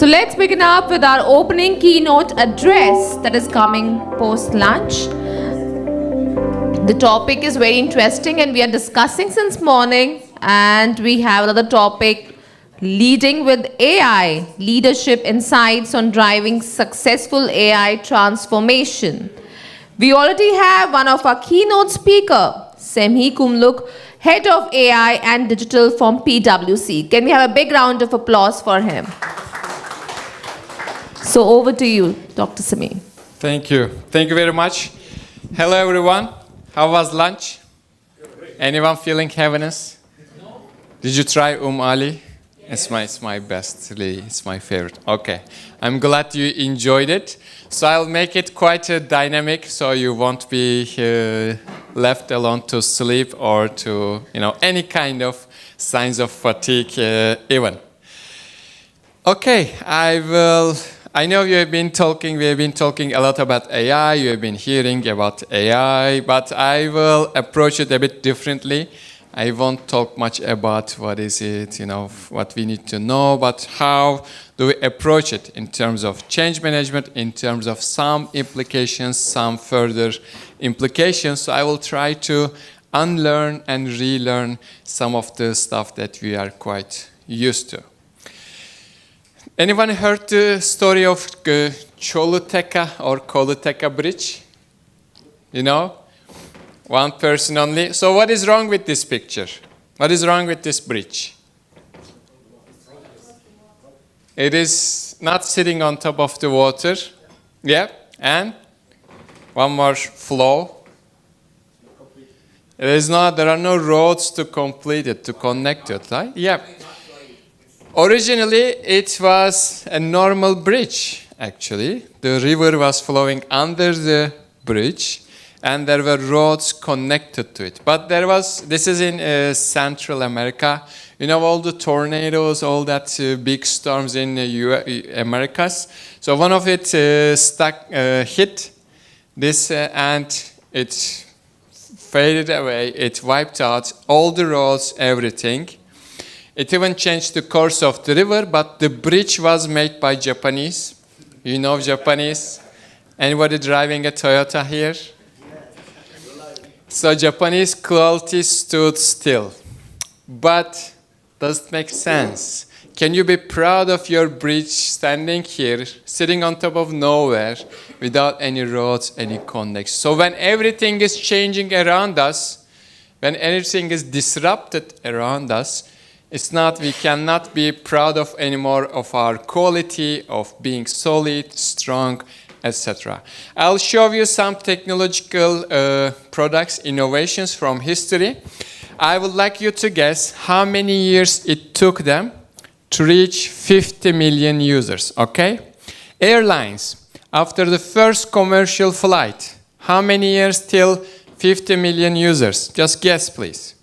So let's begin up with our opening keynote address that is coming post-lunch. The topic is very interesting and we are discussing since morning, and we have another topic, leading with AI, leadership insights on driving successful AI transformation. We already have one of our keynote speaker, Semhi Kumluk, Head of AI and Digital from PwC. Can we have a big round of applause for him? So over to you, Dr. Semhi. Thank you. Thank you very much. Hello, everyone. How was lunch? Anyone feeling heaviness? Did you try Ali? It's my best, really. It's my favorite. Okay. I'm glad you enjoyed it. So I'll make it quite dynamic, so you won't be left alone to sleep or to, any kind of signs of fatigue even. Okay, I know we have been talking a lot about AI, you have been hearing about AI, but I will approach it a bit differently. I won't talk much about what is it, what we need to know, but how do we approach it in terms of change management, in terms of some implications, some further implications. So I will try to unlearn and relearn some of the stuff that we are quite used to. Anyone heard the story of Choluteca or Choluteca Bridge? One person only. So what is wrong with this picture? What is wrong with this bridge? It is not sitting on top of the water. Yeah, and one more flow. There are no roads to complete it, to connect it, right? Yeah. Originally, it was a normal bridge, actually. The river was flowing under the bridge, and there were roads connected to it. But this is in Central America. All the tornadoes, all that big storms in the Americas. So one of it hit this and it faded away. It wiped out all the roads, everything. It even changed the course of the river, but the bridge was made by Japanese. Japanese? Anybody driving a Toyota here? So Japanese quality stood still. But does it make sense? Can you be proud of your bridge standing here, sitting on top of nowhere, without any roads, any connection? So when everything is changing around us, when everything is disrupted around us, we cannot be proud of anymore of our quality, of being solid, strong, etc. I'll show you some technological products, innovations from history. I would like you to guess how many years it took them to reach 50 million users, okay? Airlines, after the first commercial flight, how many years till 50 million users? Just guess, please.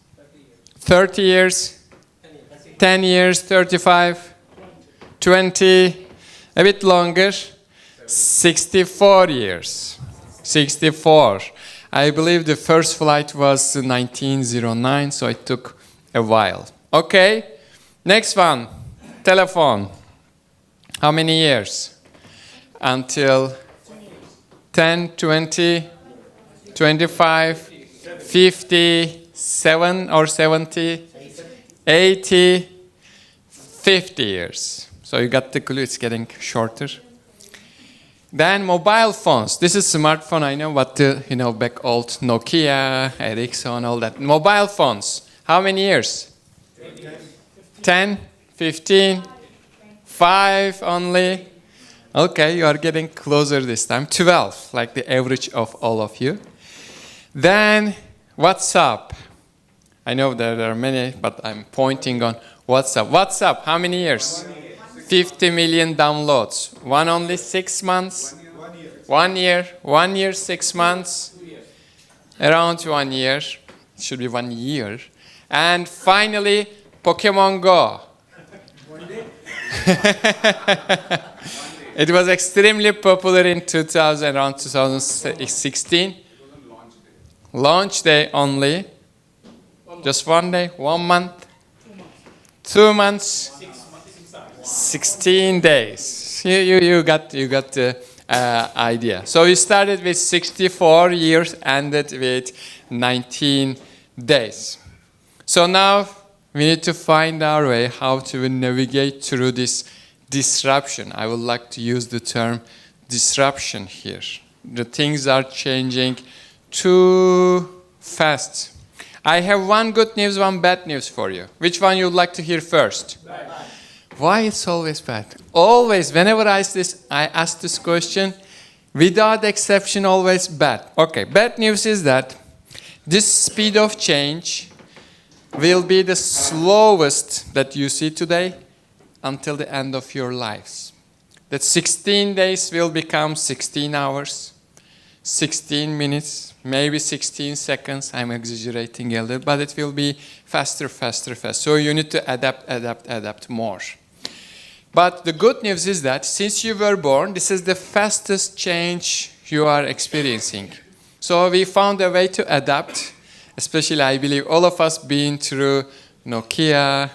30 years? 10 years, 35, 20, a bit longer, 64 years. 64. I believe the first flight was 1909, so it took a while. Okay, next one, telephone. How many years? Until 10, 20, 25, 50, 7 or 70, 80, 50 years. So you got the clue, it's getting shorter. Then mobile phones. This is smartphone, I know, but back old Nokia, Ericsson, all that. Mobile phones. How many years? 10, 15, 5 only. Okay, you are getting closer this time. 12, like the average of all of you. Then WhatsApp. I know there are many, but I'm pointing on WhatsApp. WhatsApp, how many years? 50 million downloads. One only 6 months? 1 year. 1 year, 6 months? Around 1 year. It should be 1 year. And finally, Pokemon Go. It was extremely popular in around 2016. Launch day only. Just 1 day, 1 month, 2 months, 16 days. You got the idea. So we started with 64 years, ended with 19 days. So now we need to find our way how to navigate through this disruption. I would like to use the term disruption here. The things are changing too fast. I have one good news, one bad news for you. Which one you would like to hear first? Bad. Why it's always bad? Always, whenever I ask this question, without exception, always bad. Okay, bad news is that this speed of change will be the slowest that you see today until the end of your lives. That 16 days will become 16 hours, 16 minutes, maybe 16 seconds. I'm exaggerating a little, but it will be faster. So you need to adapt more. But the good news is that since you were born, this is the fastest change you are experiencing. So we found a way to adapt, especially I believe all of us been through Nokia,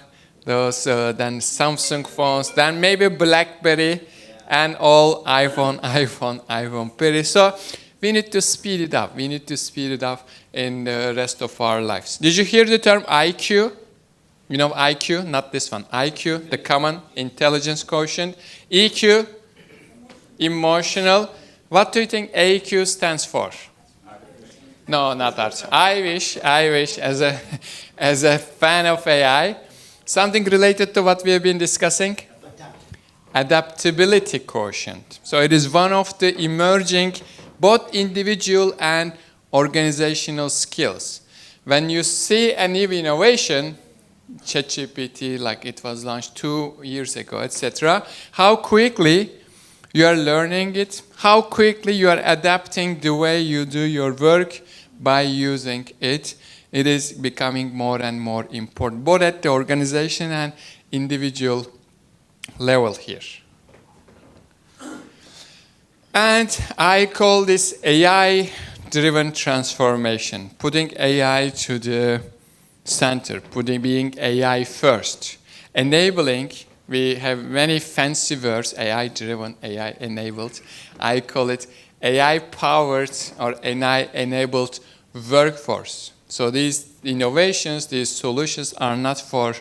those then Samsung phones, then maybe BlackBerry, and all iPhone pretty. So we need to speed it up. We need to speed it up in the rest of our lives. Did you hear the term IQ? You know IQ, not this one. IQ, the common intelligence quotient. EQ, emotional. What do you think AQ stands for? No, not art. I wish, as a fan of AI, something related to what we have been discussing. Adaptability quotient. So it is one of the emerging both individual and organizational skills. When you see a new innovation, ChatGPT, like it was launched 2 years ago, etc., how quickly you are learning it, how quickly you are adapting the way you do your work by using it, it is becoming more and more important, both at the organization and individual level here. And I call this AI-driven transformation, putting AI to the center, being AI first, enabling. We have many fancy words, AI-driven, AI-enabled. I call it AI-powered or AI-enabled workforce. So these innovations, these solutions are not for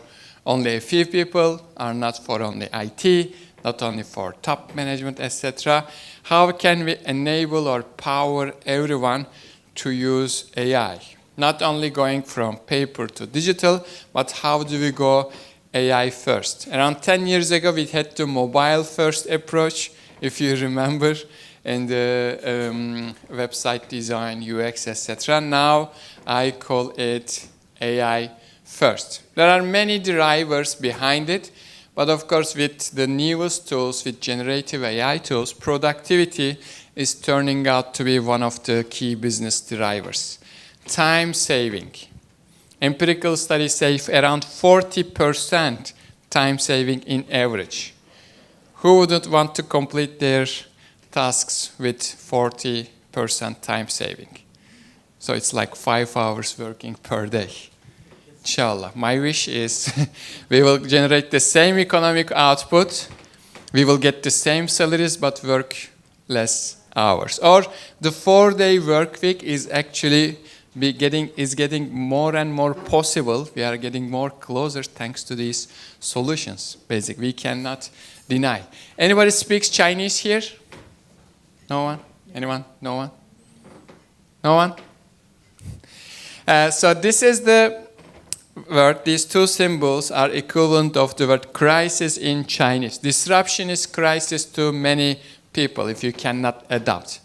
only a few people, are not for only IT, not only for top management, etc. How can we enable or power everyone to use AI? Not only going from paper to digital, but how do we go AI first? Around 10 years ago, we had the mobile first approach, if you remember, in the website design, UX, etc. Now, I call it AI first. There are many drivers behind it, but of course, with the newest tools, with generative AI tools, productivity is turning out to be one of the key business drivers. Time saving. Empirical studies say around 40% time saving in average. Who wouldn't want to complete their tasks with 40% time saving? So it's like 5 hours working per day. Inshallah. My wish is we will generate the same economic output, we will get the same salaries but work less hours. Or the 4-day work week is actually getting more and more possible. We are getting more closer thanks to these solutions. Basically, we cannot deny. Anybody speaks Chinese here? No one? Anyone? No one? No one? So this is the word. These two symbols are equivalent of the word crisis in Chinese. Disruption is crisis to many people if you cannot adapt.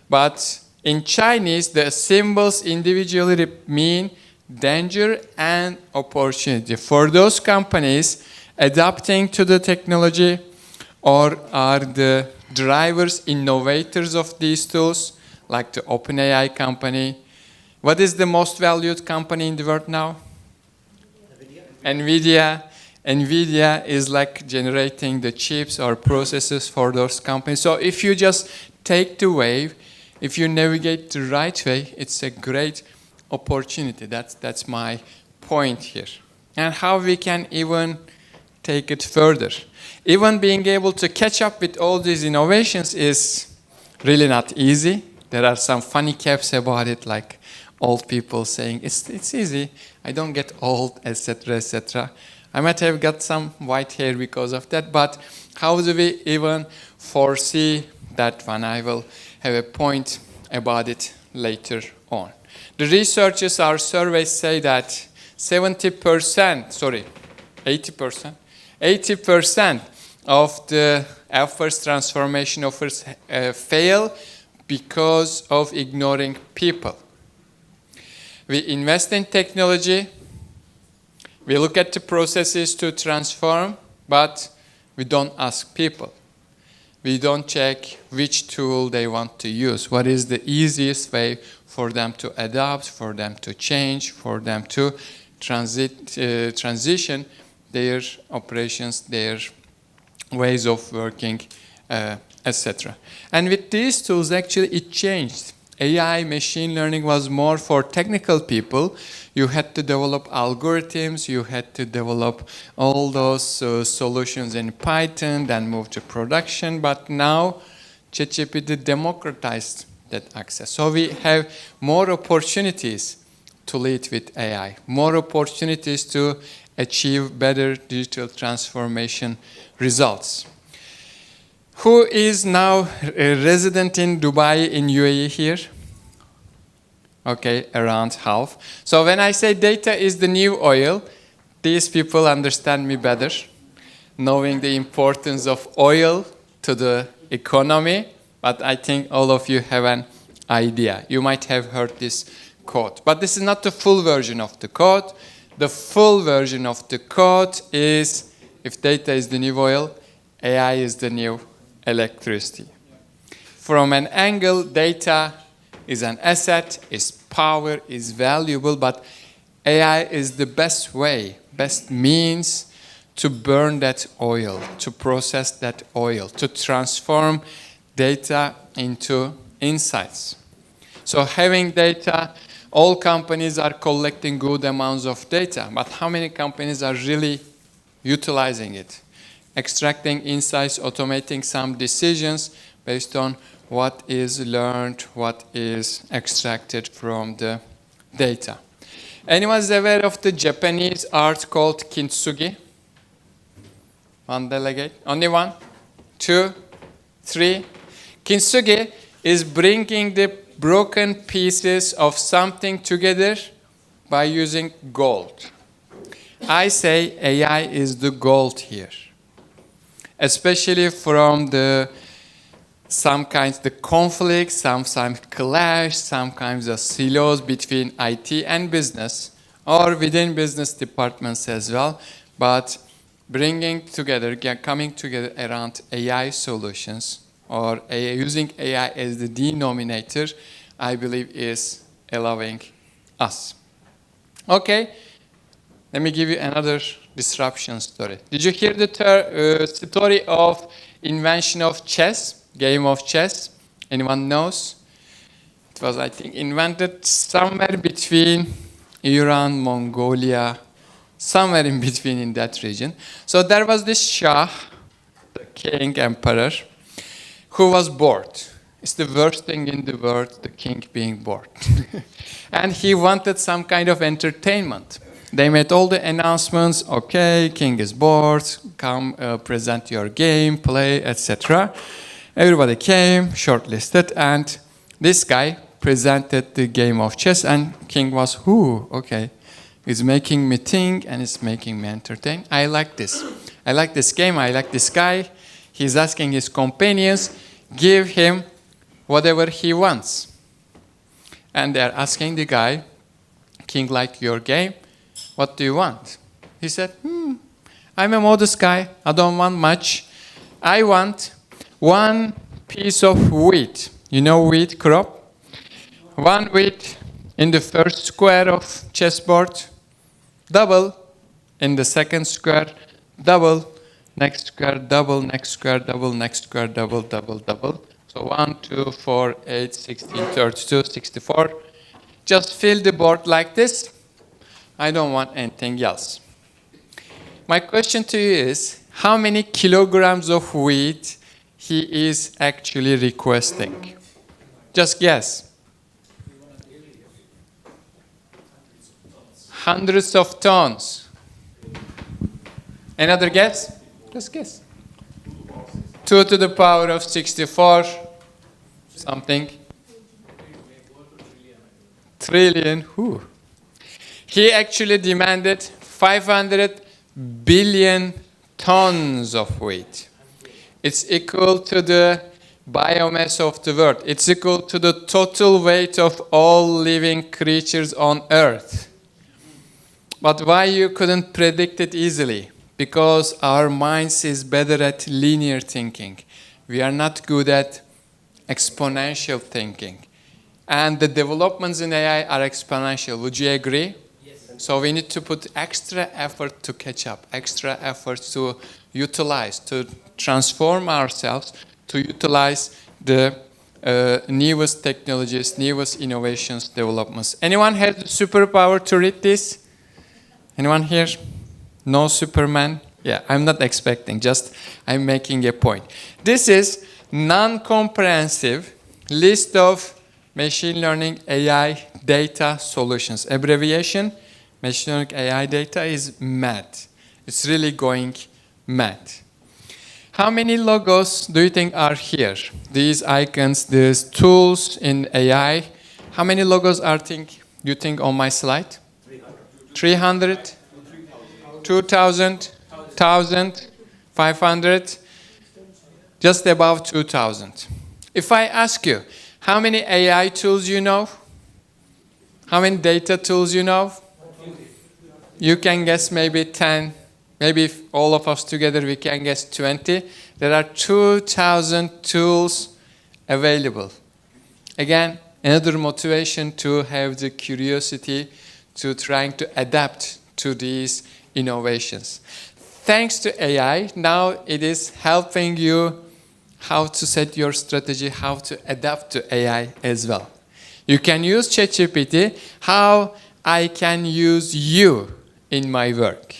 But in Chinese, the symbols individually mean danger and opportunity. For those companies adapting to the technology or are the drivers, innovators of these tools, like the OpenAI company. What is the most valued company in the world now? NVIDIA. NVIDIA is like generating the chips or processors for those companies. So if you just take the wave, if you navigate the right way, it's a great opportunity. That's my point here. And how we can even take it further. Even being able to catch up with all these innovations is really not easy. There are some funny caps about it, like old people saying, it's easy, I don't get old, etc., etc. I might have got some white hair because of that, but how do we even foresee that one? I will have a point about it later on. The researchers, our surveys say that 80% of the efforts, transformation efforts fail because of ignoring people. We invest in technology, we look at the processes to transform, but we don't ask people. We don't check which tool they want to use. What is the easiest way for them to adapt, for them to change, for them to transition their operations, their ways of working, etc. And with these tools, actually, it changed. AI, machine learning was more for technical people. You had to develop algorithms, you had to develop all those solutions in Python, then move to production. But now, ChatGPT democratized that access. So we have more opportunities to lead with AI, more opportunities to achieve better digital transformation results. Who is now a resident in Dubai, in UAE here? Okay, around half. So when I say data is the new oil, these people understand me better, knowing the importance of oil to the economy, but I think all of you have an idea. You might have heard this quote, but this is not the full version of the quote. The full version of the quote is, if data is the new oil, AI is the new electricity. From an angle, data is an asset, is power, is valuable, but AI is the best way, best means to burn that oil, to process that oil, to transform data into insights. So having data, all companies are collecting good amounts of data, but how many companies are really utilizing it? Extracting insights, automating some decisions based on what is learned, what is extracted from the data. Anyone is aware of the Japanese art called kintsugi? One delegate? Only one? 2? 3? Kintsugi is bringing the broken pieces of something together by using gold. I say AI is the gold here. Especially from some kinds of conflict, sometimes clash, some kinds of silos between IT and business, or within business departments as well. But bringing together, coming together around AI solutions, or using AI as the denominator, I believe is allowing us. Okay, let me give you another disruption story. Did you hear the story of invention of chess, game of chess? Anyone knows? It was, I think, invented somewhere between Iran, Mongolia, somewhere in between in that region. So there was this Shah, the king, emperor, who was bored. It's the worst thing in the world, the king being bored. And he wanted some kind of entertainment. They made all the announcements, okay, king is bored, come present your game, play, etc. Everybody came, shortlisted, and this guy presented the game of chess, and king was, who? Okay, he's making me think and it's making me entertain. I like this. I like this game, I like this guy. He's asking his companions, give him whatever he wants. And they're asking the guy, king, like your game, what do you want? He said, I'm a modest guy, I don't want much. I want one piece of wheat. You know wheat crop? One wheat in the first square of chessboard, double in the second square, double, next square, double, next square, double, next square, double, double, double. So 1, 2, 4, 8, 16, 32, 64. Just fill the board like this. I don't want anything else. My question to you is, how many kilograms of wheat he is actually requesting? Just guess. Hundreds of tons. Another guess? Just guess. 2 to the power of 64, something. Trillion. Whew. He actually demanded 500 billion tons of wheat. It's equal to the biomass of the world. It's equal to the total weight of all living creatures on Earth. But why you couldn't predict it easily? Because our minds is better at linear thinking. We are not good at exponential thinking. And the developments in AI are exponential. Would you agree? Yes. So we need to put extra effort to catch up, extra effort to utilize, to transform ourselves, to utilize the newest technologies, newest innovations, developments. Anyone has the superpower to read this? Anyone here? No Superman? Yeah, I'm not expecting, just I'm making a point. This is non-comprehensive list of machine learning AI data solutions. Abbreviation, machine learning AI data is mad. It's really going mad. How many logos do you think are here? These icons, these tools in AI. How many logos are you think on my slide? 300? 2,000? 1,000? 500? Just above 2,000. If I ask you, how many AI tools you know? How many data tools you know? You can guess maybe 10. Maybe if all of us together we can guess 20. There are 2,000 tools available. Again, another motivation to have the curiosity to trying to adapt to these innovations. Thanks to AI, now it is helping you how to set your strategy, how to adapt to AI as well. You can use ChatGPT, how I can use you in my work,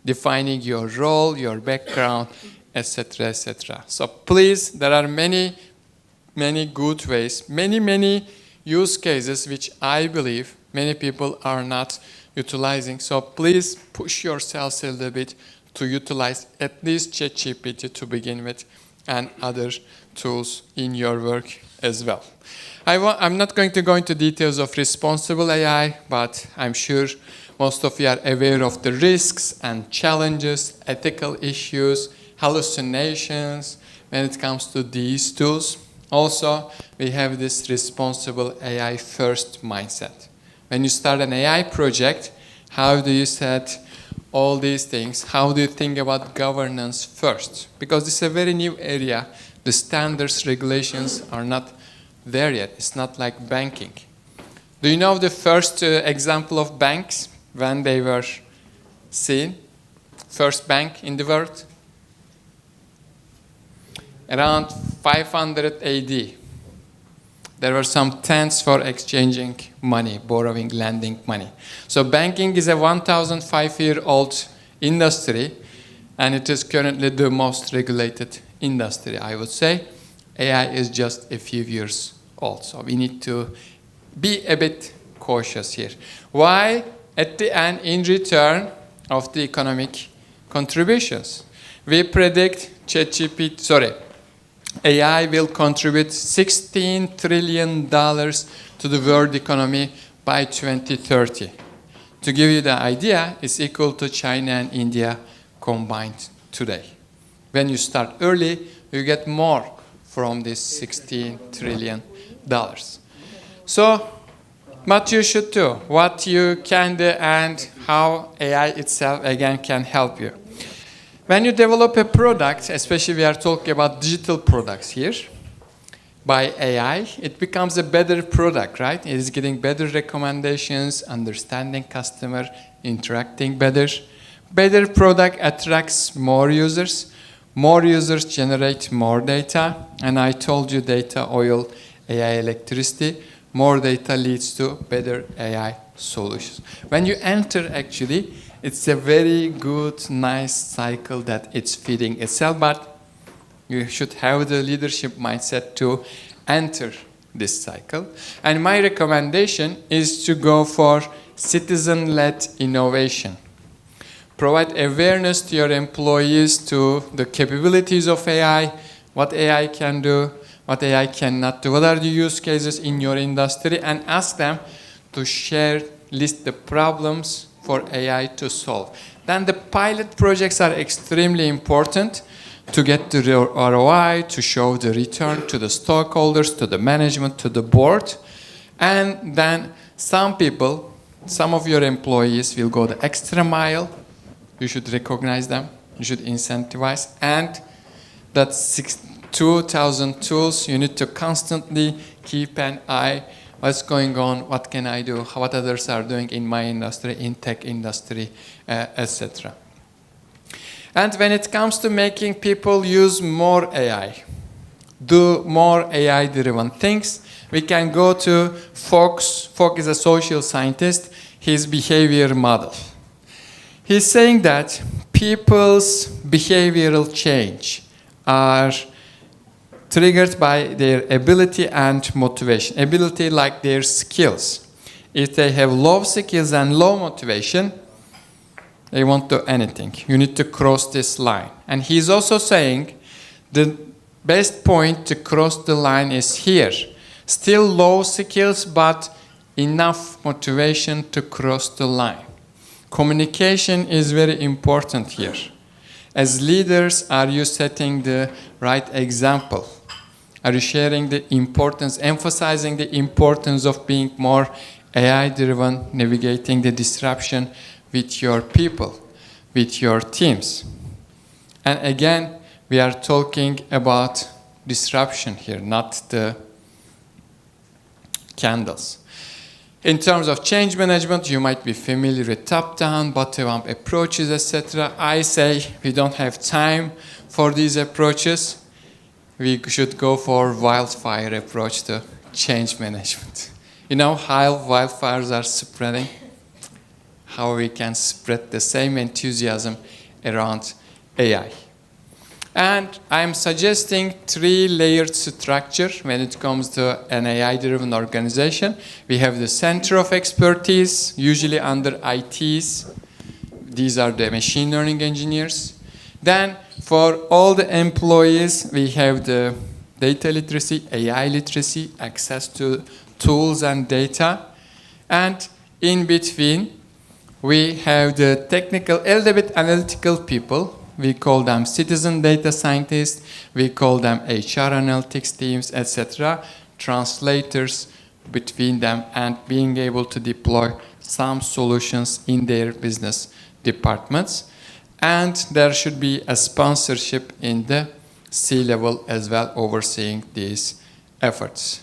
defining your role, your background, etc., etc. So please, there are many good ways, many use cases which I believe many people are not utilizing. So please push yourselves a little bit to utilize at least ChatGPT to begin with and other tools in your work as well. I'm not going to go into details of responsible AI, but I'm sure most of you are aware of the risks and challenges, ethical issues, hallucinations when it comes to these tools. Also, we have this responsible AI first mindset. When you start an AI project, how do you set all these things? How do you think about governance first? Because this is a very new area. The standards, regulations are not there yet. It's not like banking. Do you know the first example of banks when they were seen? First bank in the world? Around 500 AD. There were some tents for exchanging money, borrowing, lending money. So banking is a 1,005-year-old industry, and it is currently the most regulated industry, I would say. AI is just a few years old, so we need to be a bit cautious here. Why? At the end, in return of the economic contributions, we predict AI will contribute $16 trillion to the world economy by 2030. To give you the idea, it's equal to China and India combined today. When you start early, you get more from this $16 trillion. So, what you should do, what you can do, and how AI itself, again, can help you. When you develop a product, especially we are talking about digital products here, by AI, it becomes a better product, right? It is getting better recommendations, understanding customer, interacting better. Better product attracts more users. More users generate more data. And I told you data, oil, AI, electricity. more data leads to better AI solutions. When you enter, actually, it's a very good, nice cycle that it's feeding itself, but you should have the leadership mindset to enter this cycle. And my recommendation is to go for citizen-led innovation. Provide awareness to your employees to the capabilities of AI, what AI can do, what AI cannot do, what are the use cases in your industry, and ask them to list the problems for AI to solve. Then the pilot projects are extremely important to get the ROI, to show the return to the stockholders, to the management, to the board. And then some people, some of your employees will go the extra mile. You should recognize them. You should incentivize. And that 2,000 tools, you need to constantly keep an eye. What's going on? What can I do? What others are doing in my industry, in tech industry, etc. And when it comes to making people use more AI, do more AI-driven things, we can go to Fox. Fox is a social scientist, his behavior model. He's saying that people's behavioral change are triggered by their ability and motivation. Ability like their skills. If they have low skills and low motivation, they won't do anything. You need to cross this line. And he's also saying the best point to cross the line is here. Still low skills, but enough motivation to cross the line. Communication is very important here. As leaders, are you setting the right example? Are you sharing the importance, emphasizing the importance of being more AI-driven, navigating the disruption with your people, with your teams? And again, we are talking about disruption here, not the candles. In terms of change management, you might be familiar with top-down, bottom-up approaches, etc. I say we don't have time for these approaches. We should go for wildfire approach to change management. You know how wildfires are spreading? How we can spread the same enthusiasm around AI. And I'm suggesting 3-layered structure when it comes to an AI-driven organization. We have the center of expertise, usually under ITs. These are the machine learning engineers. Then for all the employees, we have the data literacy, AI literacy, access to tools and data. And in between, we have the technical, a little bit analytical people. We call them citizen data scientists. We call them HR analytics teams, etc. Translators between them and being able to deploy some solutions in their business departments. And there should be a sponsorship in the C-level as well, overseeing these efforts.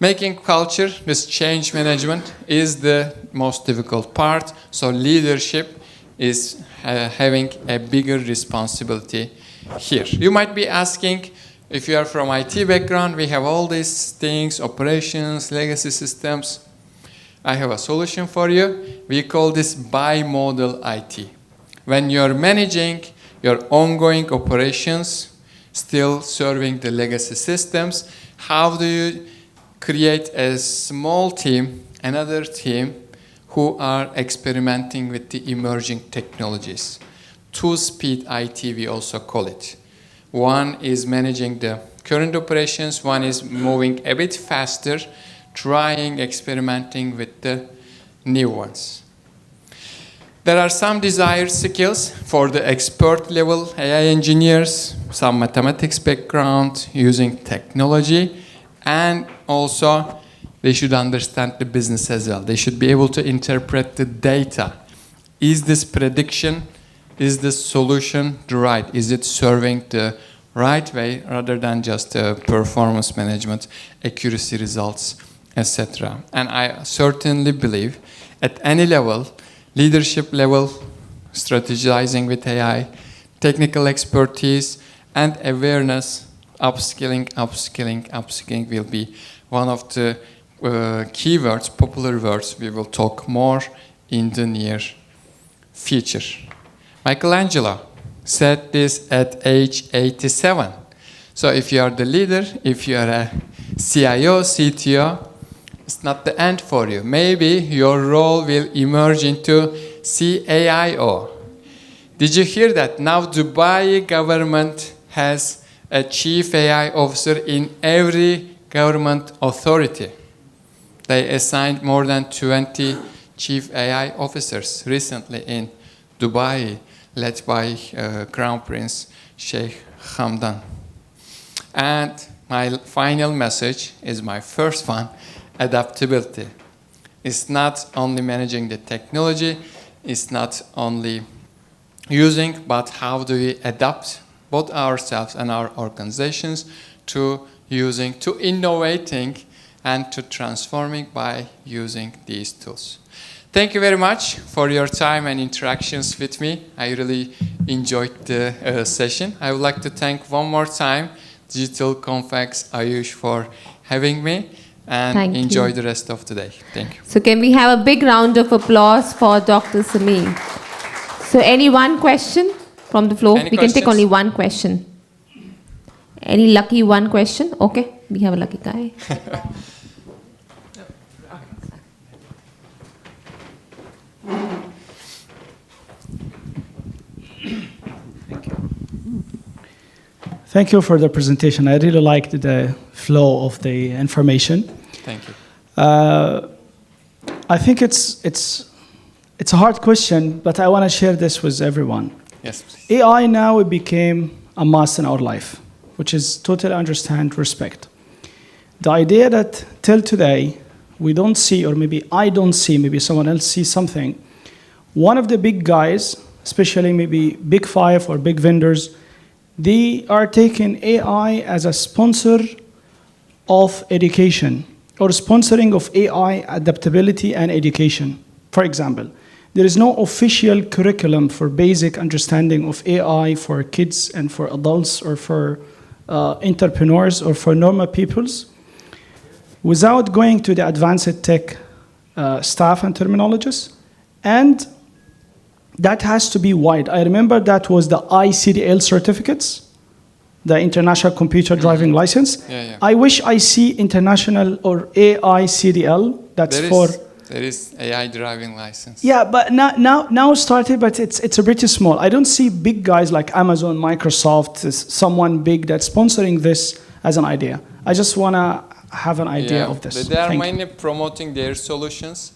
Making culture, this change management, is the most difficult part. So leadership is having a bigger responsibility here. You might be asking, if you are from IT background, we have all these things, operations, legacy systems. I have a solution for you. We call this bimodal IT. When you're managing your ongoing operations, still serving the legacy systems, how do you create a small team, another team, who are experimenting with the emerging technologies? Two-speed IT, we also call it. One is managing the current operations, one is moving a bit faster, trying, experimenting with the new ones. There are some desired skills for the expert level AI engineers, some mathematics background, using technology, and also they should understand the business as well. They should be able to interpret the data. Is this prediction, is this solution right? Is it serving the right way rather than just performance management, accuracy results, etc. And I certainly believe at any level, leadership level, strategizing with AI, technical expertise, and awareness, upskilling will be one of the keywords, popular words, we will talk more in the near future. Michelangelo said this at age 87. So if you are the leader, if you are a CIO, CTO, it's not the end for you. Maybe your role will emerge into CAIO. Did you hear that? Now Dubai government has a chief AI officer in every government authority. They assigned more than 20 chief AI officers recently in Dubai, led by Crown Prince Sheikh Hamdan. And my final message is my first one, adaptability. It's not only managing the technology, it's not only using, but how do we adapt both ourselves and our organizations to using, to innovating, and to transforming by using these tools. Thank you very much for your time and interactions with me. I really enjoyed the session. I would like to thank one more time Digital Convex Ayush for having me, and enjoy the rest of the day. Thank you. So can we have a big round of applause for Dr. Sameer? So any one question from the floor? We can take only one question. Any lucky one question? Okay, we have a lucky guy. Thank you for the presentation. I really liked the flow of the information. Thank you. I think it's a hard question, but I want to share this with everyone. Yes, please. AI now became a must in our life, which is totally understand, respect. The idea that till today we don't see, or maybe I don't see, maybe someone else sees something. One of the big guys, especially maybe big five or big vendors, they are taking AI as a sponsor of education or sponsoring of AI adaptability and education. For example, there is no official curriculum for basic understanding of AI for kids and for adults or for entrepreneurs or for normal peoples without going to the advanced tech staff and terminologists. And that has to be wide. I remember that was the ICDL certificates, the International Computer Driving License. Yeah. I wish I see international or AICDL. That's There is AI driving license. Yeah, but now started, but it's a pretty small. I don't see big guys like Amazon, Microsoft, someone big that's sponsoring this as an idea. I just want to have an idea of this. They are mainly promoting their solutions.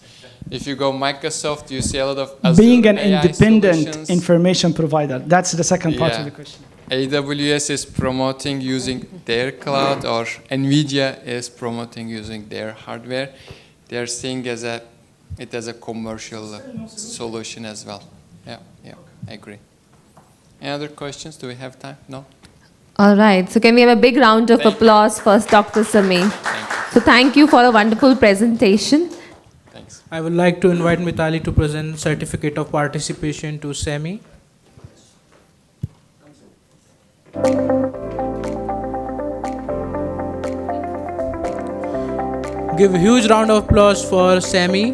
If you go Microsoft, you see a lot of Azure being an AI independent solutions. information provider. That's the second part of the question. AWS is promoting using their cloud, or NVIDIA is promoting using their hardware. They are seeing it as a commercial solution as well. Yeah, I agree. Any other questions? Do we have time? No? All right. So can we have a big round of applause for Dr. Sameer? So thank you for a wonderful presentation. Thanks. I would like to invite Mitali to present certificate of participation to Sami. Give a huge round of applause for Sami.